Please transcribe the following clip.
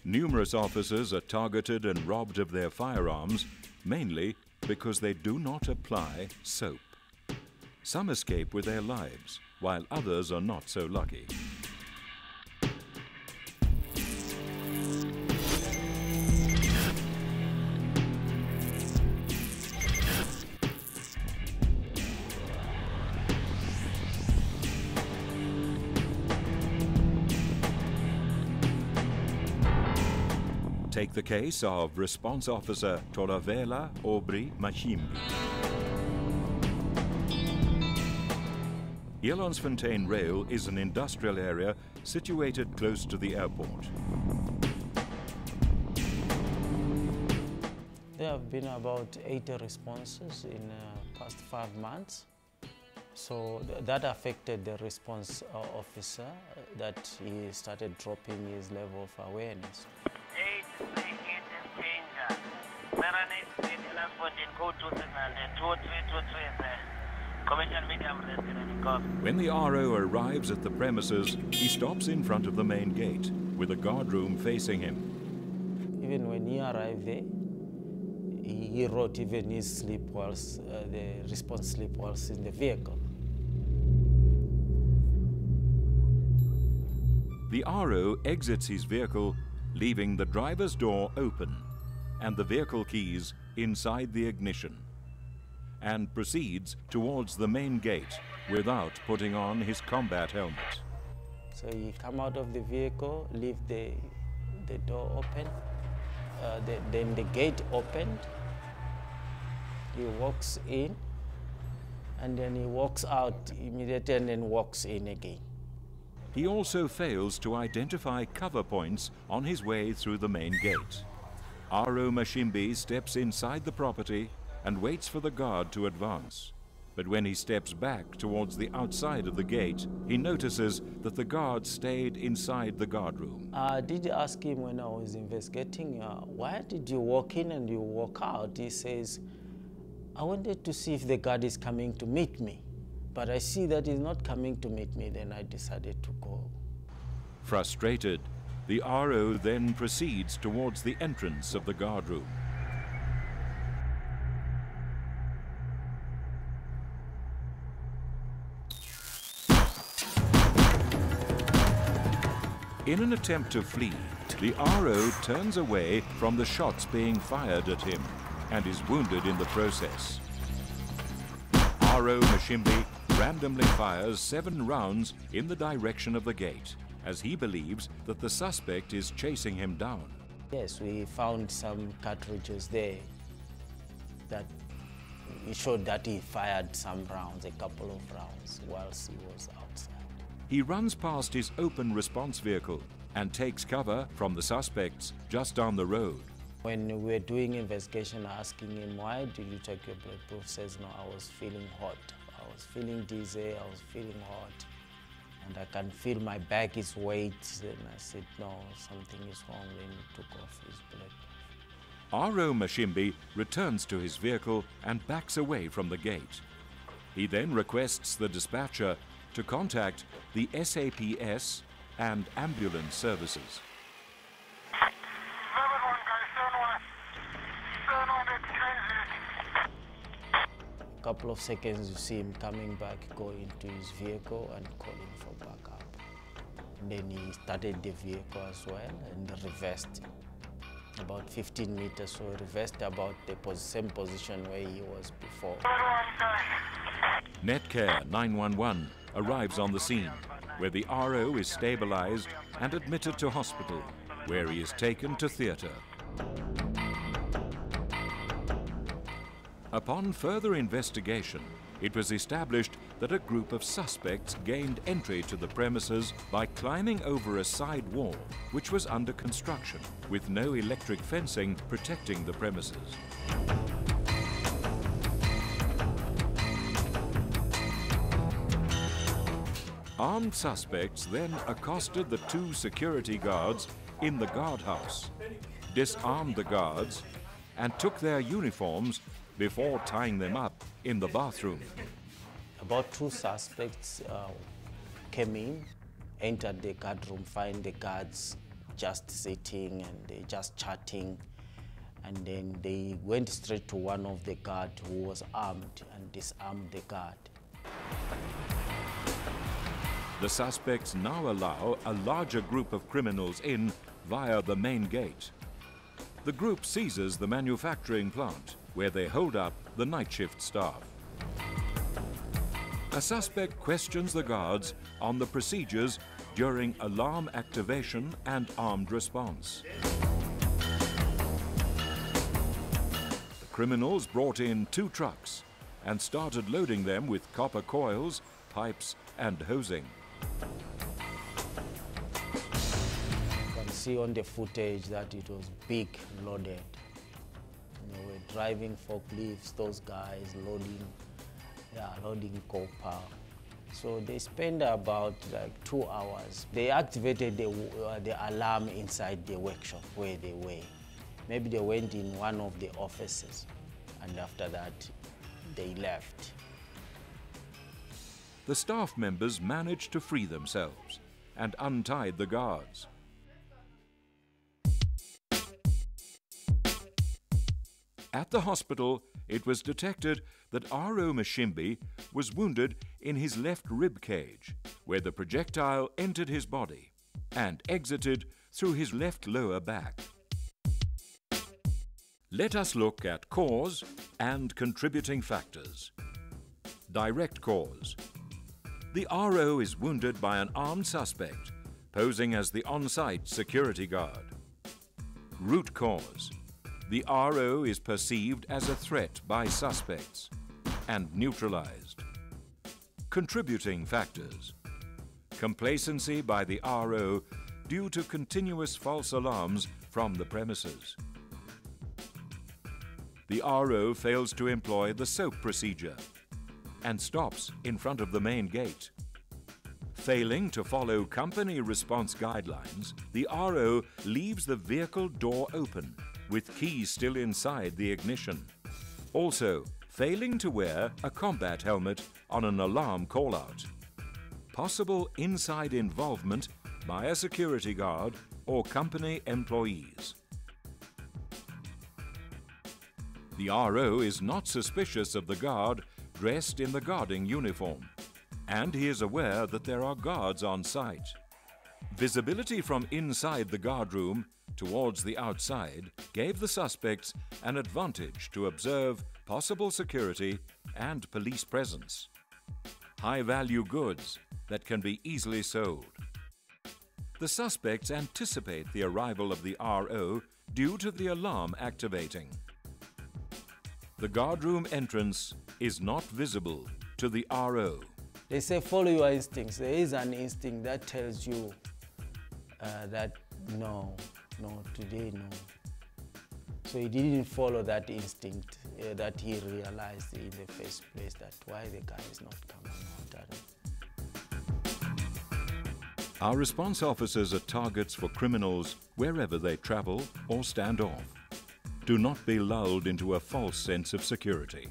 Numerous officers are targeted and robbed of their firearms, mainly because they do not apply soap. Some escape with their lives, while others are not so lucky. Take the case of Response Officer Toravela Obri Mashimbi. Yelonsfontein Rail is an industrial area situated close to the airport. There have been about 80 responses in the past 5 months. So that affected the response officer, that he started dropping his level of awareness. When the RO arrives at the premises, he stops in front of the main gate, with a guardroom facing him. Even when he arrived there, he wrote even his slip whilst, the response slip whilst in the vehicle. The RO exits his vehicle, leaving the driver's door open and the vehicle keys inside the ignition, and proceeds towards the main gate without putting on his combat helmet. So he come out of the vehicle, leave the door open, then the gate opened, he walks in, and then he walks out immediately and then walks in again. He also fails to identify cover points on his way through the main gate. RO Mashimbi steps inside the property and waits for the guard to advance. But when he steps back towards the outside of the gate, he notices that the guard stayed inside the guardroom. I did ask him when I was investigating, why did you walk in and you walk out? He says, I wanted to see if the guard is coming to meet me, but I see that he's not coming to meet me, then I decided to go. Frustrated, the RO then proceeds towards the entrance of the guardroom. In an attempt to flee, the RO turns away from the shots being fired at him and is wounded in the process. RO Mashimbi randomly fires 7 rounds in the direction of the gate, as he believes that the suspect is chasing him down. Yes, we found some cartridges there that showed that he fired some rounds, a couple of rounds, whilst he was outside. He runs past his open response vehicle and takes cover from the suspects just down the road. When we were doing investigation, asking him, why did you take your blood proof? Says, no, I was feeling hot. I was feeling dizzy, I was feeling hot. And I can feel my back is weight. And I said, no, something is wrong. Then he took off his blood proof. RO Mashimbi returns to his vehicle and backs away from the gate. He then requests the dispatcher to contact the SAPS and ambulance services. A couple of seconds, you see him coming back, going to his vehicle and calling for backup. And then he started the vehicle as well and reversed about 15 meters, so reversed about the same position where he was before. Netcare 911 arrives on the scene, where the RO is stabilized and admitted to hospital, where he is taken to theatre. Upon further investigation, it was established that a group of suspects gained entry to the premises by climbing over a side wall, which was under construction, with no electric fencing protecting the premises. Armed suspects then accosted the 2 security guards in the guardhouse, disarmed the guards, and took their uniforms before tying them up in the bathroom. About 2 suspects came in, entered the guardroom, find the guards just sitting and they just chatting. And then they went straight to one of the guards who was armed and disarmed the guard. The suspects now allow a larger group of criminals in via the main gate. The group seizes the manufacturing plant, where they hold up the night shift staff. A suspect questions the guards on the procedures during alarm activation and armed response. The criminals brought in 2 trucks and started loading them with copper coils, pipes and hosing. You can see on the footage that it was big loaded. They were driving forklifts, those guys loading copper. So they spent about like 2 hours. They activated the alarm inside the workshop where they were. Maybe they went in one of the offices, and after that, they left. The staff members managed to free themselves and untied the guards. At the hospital, it was detected that R.O. Mashimbi was wounded in his left rib cage, where the projectile entered his body and exited through his left lower back. Let us look at cause and contributing factors. Direct cause. The R.O. is wounded by an armed suspect, posing as the on-site security guard. Root cause. The R.O. is perceived as a threat by suspects and neutralized. Contributing factors. Complacency by the R.O. due to continuous false alarms from the premises. The R.O. fails to employ the SOAP procedure and stops in front of the main gate. Failing to follow company response guidelines, the R.O. leaves the vehicle door open with keys still inside the ignition. Also, failing to wear a combat helmet on an alarm call-out. Possible inside involvement by a security guard or company employees. The R.O. is not suspicious of the guard dressed in the guarding uniform, and he is aware that there are guards on site. Visibility from inside the guard room towards the outside gave the suspects an advantage to observe possible security and police presence. High-value goods that can be easily sold. The suspects anticipate the arrival of the R.O. due to the alarm activating. The guardroom entrance is not visible to the R.O. They say follow your instincts. There is an instinct that tells you that no, today no. So he didn't follow that instinct that he realized in the first place, that why the guy is not coming out. Our response officers are targets for criminals wherever they travel or stand off. Do not be lulled into a false sense of security.